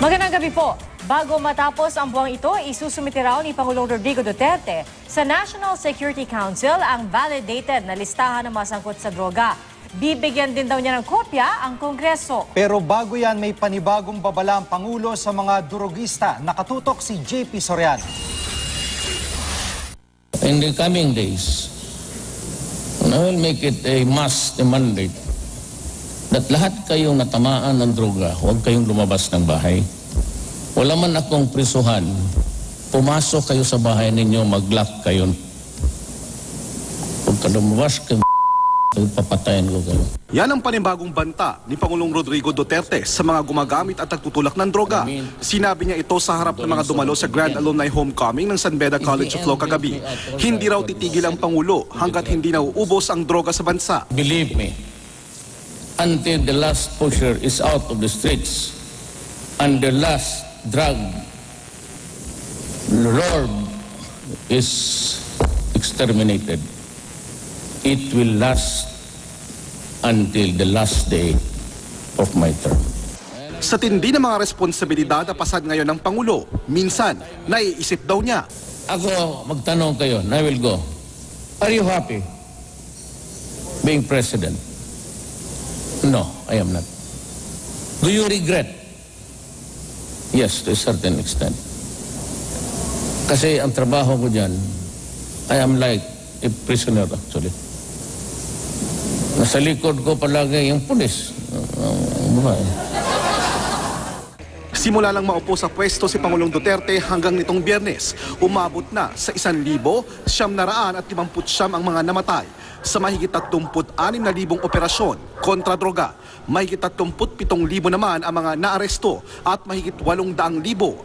Magandang gabi po. Bago matapos ang buwang ito, isusumite raw ni Pangulong Rodrigo Duterte sa National Security Council ang validated na listahan ng mga sangkot sa droga. Bibigyan din daw niya ng kopya ang Kongreso. Pero bago yan, may panibagong babala ang Pangulo sa mga durugista. Nakatutok si JP Soriano. In the coming days, I will make it a must, a mandate, that lahat kayong natamaan ng droga, huwag kayong lumabas ng bahay. Wala man akong prisuhan, pumasok kayo sa bahay ninyo, mag-lock kayo. Huwag ka lumabas, papatayin ko kayo. Yan ang panibagong banta ni Pangulong Rodrigo Duterte sa mga gumagamit at nagtutulak ng droga. Sinabi niya ito sa harap ng mga dumalo sa Grand Alumni Homecoming ng San Beda College of Law kagabi. Hindi raw titigil ang Pangulo hanggat hindi nauubos ang droga sa bansa. Believe me, until the last pusher is out of the streets and the last drug lord is exterminated, it will last until the last day of my term. Sa tindi ng mga responsibilidad na pasad ngayon ng Pangulo, minsan naiisip daw niya. Ako magtanong kayo, and I will go. Are you happy being president? No, I am not. Do you regret? Yes, to a certain extent. Kasi ang trabaho ko dyan, I am like a prisoner actually. Nasa likod ko palagi yung pulis. Simula lang maupo sa pwesto si Pangulong Duterte hanggang nitong Biyernes, umabot na sa 1,959 ang mga namatay sa mahigit 36,000 operasyon kontra droga. Mahigit 37,000 naman ang mga naaresto at mahigit 800,000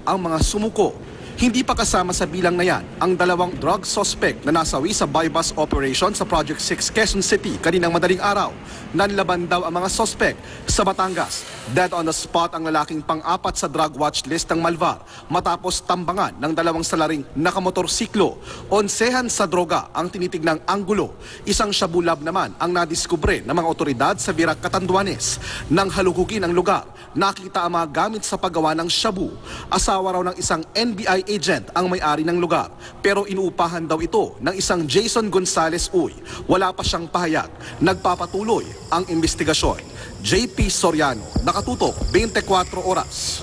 ang mga sumuko. Hindi pa kasama sa bilang na yan ang 2 drug suspect na nasawi sa bypass operation sa Project 6 Quezon City kaninang madaling araw. Nanlaban daw ang mga suspect sa Batangas. Dead on the spot ang lalaking pang-4 sa drug watch list ng Malvar matapos tambangan ng 2 salaring nakamotorsiklo. 11 sa droga ang tinitignang anggulo. Isang shabu lab naman ang nadiskubre ng mga otoridad sa Virac, Catanduanes. Nang halugugin ang lugar, nakita ang mga gamit sa paggawa ng shabu. Asawa raw ng isang NBI agent ang may-ari ng lugar, pero inuupahan daw ito ng isang Jason Gonzales Uy. Wala pa siyang pahayag. Nagpapatuloy ang investigasyon. JP Soriano, nakatutok 24 oras.